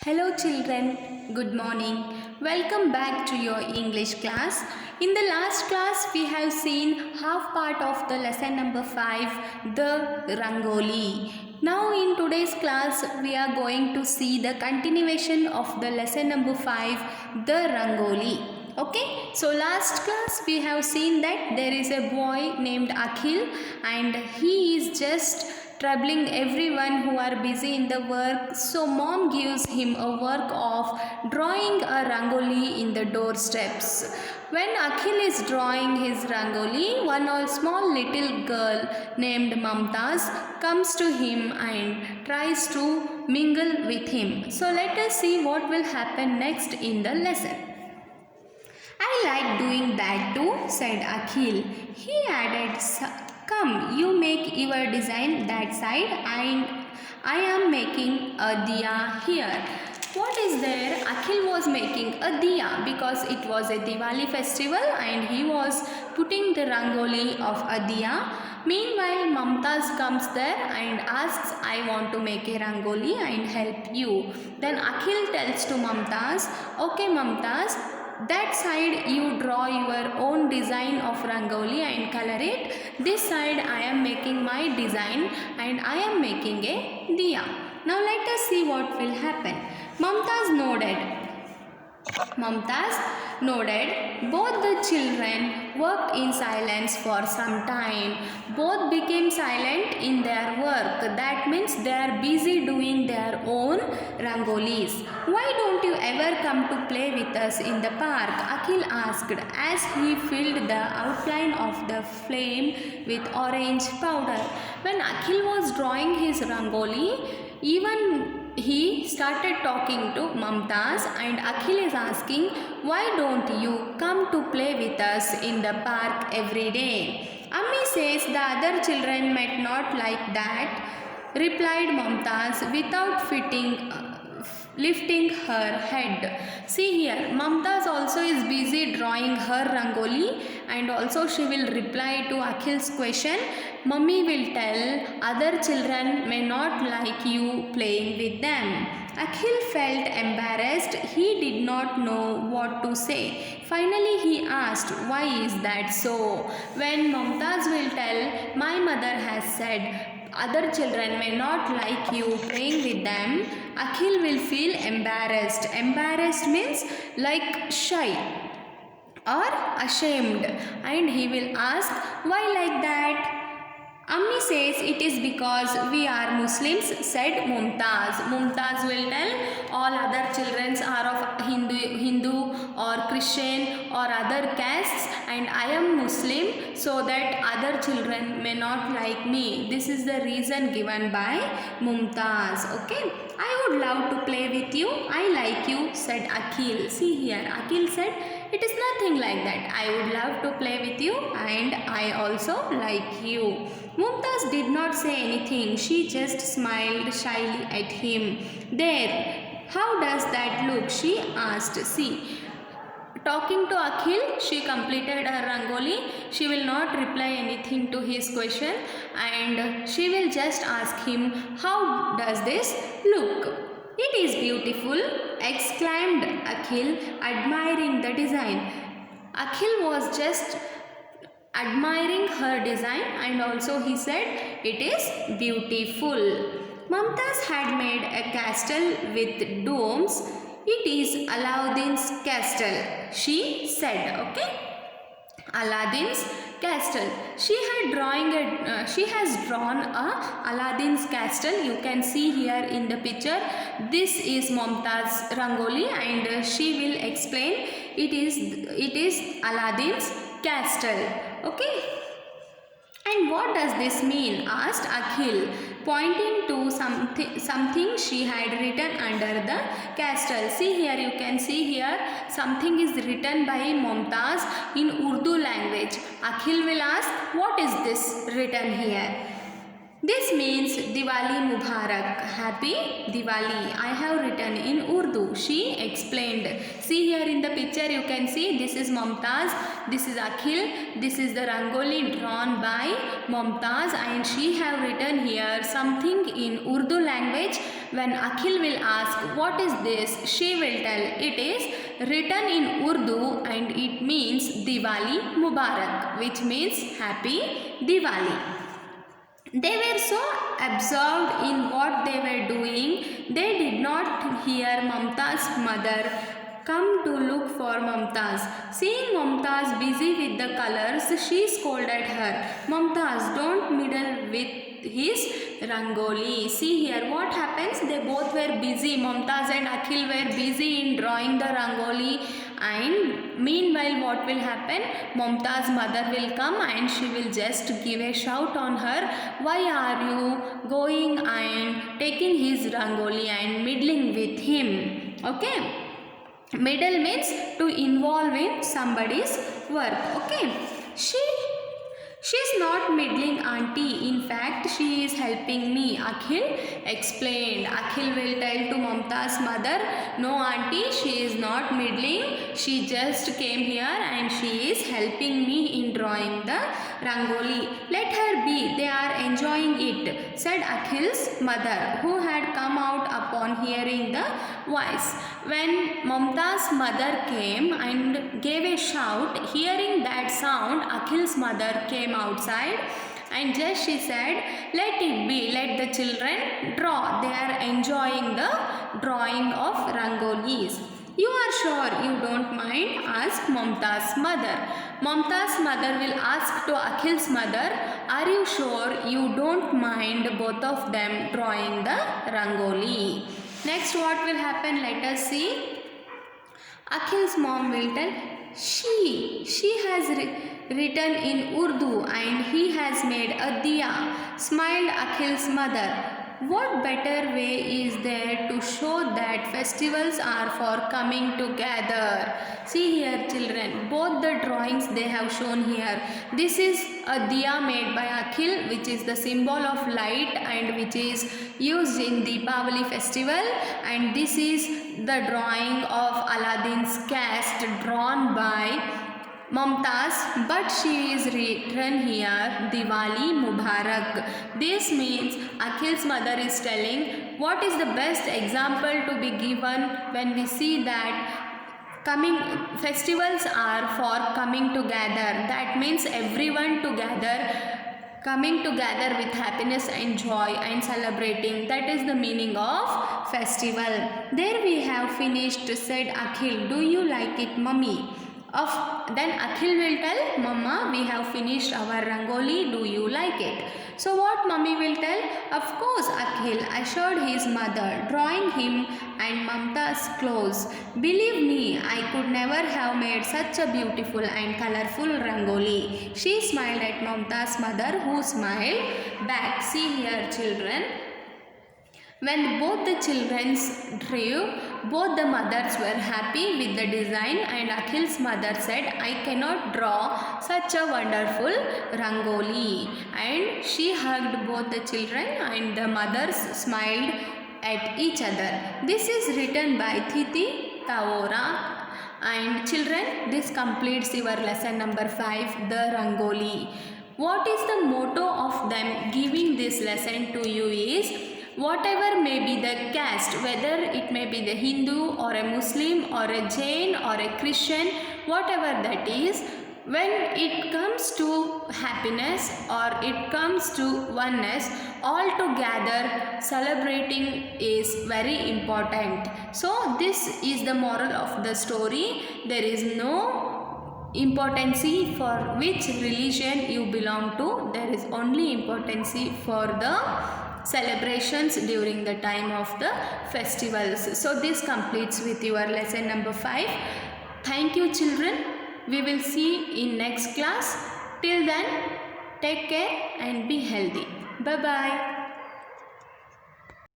Hello children, good morning. Welcome back to your English class. In the last class we have seen half part of the lesson number 5, the Rangoli. Now in today's class we are going to see the continuation of the lesson number 5, the Rangoli. Okay, so last class we have seen that there is a boy named Akhil and he is just troubling everyone who are busy in the work. So mom gives him a work of drawing a rangoli in the doorsteps. When Akhil is drawing his rangoli, one small little girl named Mamtaz comes to him and tries to mingle with him. So let us see what will happen next in the lesson. I like doing that too, said Akhil. He added, come, you make your design that side and I am making a diya here. What is there? Akhil was making a diya because it was a Diwali festival and he was putting the rangoli of a diya. Meanwhile, Mamtaz comes there and asks, I want to make a rangoli and help you. Then Akhil tells to Mamtaz, okay Mamtaz, that side you draw your own design of rangoli and color it. This side I am making my design and I am making a diya. Now let us see what will happen. Mamtaz nodded. Both the children worked in silence for some time. Both became silent in their work. That means they are busy doing their own rangolis. Why don't you ever come to play with us in the park? Akhil asked as he filled the outline of the flame with orange powder. When Akhil was drawing his rangoli, he started talking to Mamtaz and Akhil is asking, why don't you come to play with us in the park every day? Ammi says the other children might not like that, replied Mamtaz without lifting her head. See here, Mamtaz also is busy drawing her rangoli and also she will reply to Akhil's question. Mummy will tell other children may not like you playing with them. Akhil felt embarrassed. He did not know what to say. Finally he asked, why is that so? When Mamtaz will tell, my mother has said other children may not like you playing with them, Akhil will feel embarrassed. Embarrassed means like shy or ashamed and he will ask, why like that? Ammi says it is because we are Muslims, said Mumtaz. Mumtaz will tell all other children are of Hindu or Christian or other castes and I am Muslim so that other children may not like me. This is the reason given by Mumtaz. Okay. I would love to play with you. I like you, said Akhil. See here, Akhil said, it is nothing like that. I would love to play with you and I also like you. Mumtaz did not say anything. She just smiled shyly at him. There, how does that look? She asked. See, talking to Akhil, she completed her rangoli. She will not reply anything to his question and she will just ask him, how does this look? It is beautiful, exclaimed Akhil, admiring the design. Akhil was just admiring her design and also he said, it is beautiful. Mamtaz had made a castle with domes. It is Aladdin's castle, she said. Okay. Aladdin's castle. She has drawn a Aladdin's castle. You can see here in the picture. This is Mumtaz rangoli and she will explain it is Aladdin's castle. Okay. And what does this mean? Asked Akhil, pointing to something she had written under the castle. See here, you can see here something is written by Mumtaz in Urdu language. Akhil will ask, what is this written here? This means Diwali Mubarak, Happy Diwali. I have written in Urdu, she explained. See here in the picture you can see this is Mumtaz, this is Akhil, this is the Rangoli drawn by Mumtaz, and she have written here something in Urdu language. When Akhil will ask what is this, she will tell it is written in Urdu and it means Diwali Mubarak, which means Happy Diwali. They were so absorbed in what they were doing, they did not hear Mumtaz's mother come to look for Mumtaz. Seeing Mumtaz busy with the colors, she scolded her. Mumtaz, don't meddle with his Rangoli. See here what happens, they both were busy, Mumtaz and Akhil were busy in drawing the Rangoli, and meanwhile what will happen, Mumtaz's mother will come and she will just give a shout on her, why are you going and taking his Rangoli and meddling with him. Okay, meddle means to involve in somebody's work. Okay, she's not meddling auntie, in fact she is helping me, Akhil explained. Akhil will tell to Mumtaz's mother, no auntie, she is not meddling, she just came here and she is helping me in drawing the Rangoli. Let her be, they are enjoying it, said Akhil's mother, who had come out upon hearing the voice. When Mumtaz's mother came and gave a shout, hearing that sound, Akhil's mother came outside and just she said, let it be, let the children draw, they are enjoying the drawing of Rangolis. You are sure you don't mind? Asked Mumtaz's mother. Mumtaz's mother will ask to Akhil's mother, are you sure you don't mind both of them drawing the Rangoli? Next what will happen, let us see. Akhil's mom will tell, she has written in Urdu and he has made a diya, smiled Akhil's mother. What better way is there to show that festivals are for coming together? See here children, both the drawings they have shown here. This is a diya made by Akhil, which is the symbol of light and which is used in Deepavali festival, and this is the drawing of Aladdin's cast drawn by Mumtaz, but she is written here Diwali Mubarak. This means Akhil's mother is telling what is the best example to be given when we see that festivals are for coming together. That means everyone together, coming together with happiness and joy and celebrating. That is the meaning of festival. There we have finished, said Akhil. Do you like it, mummy? Then Akhil will tell, Mama, we have finished our Rangoli, do you like it? So what mummy will tell? Of course, Akhil assured his mother, drawing him and Mamta's close. Believe me, I could never have made such a beautiful and colorful Rangoli. She smiled at Mamta's mother, who smiled back. See here children. When both the children drew, both the mothers were happy with the design, and Akhil's mother said, I cannot draw such a wonderful Rangoli. And she hugged both the children and the mothers smiled at each other. This is written by Thiti Taora. And children, this completes your lesson number 5, the Rangoli. What is the motto of them giving this lesson to you is, whatever may be the caste, whether it may be the Hindu or a Muslim or a Jain or a Christian, whatever that is, when it comes to happiness or it comes to oneness, all together celebrating is very important. So this is the moral of the story. There is no importance for which religion you belong to. There is only importance for the celebrations during the time of the festivals. So this completes with your lesson number 5. Thank you children. We will see in next class. Till then, take care and be healthy. Bye bye.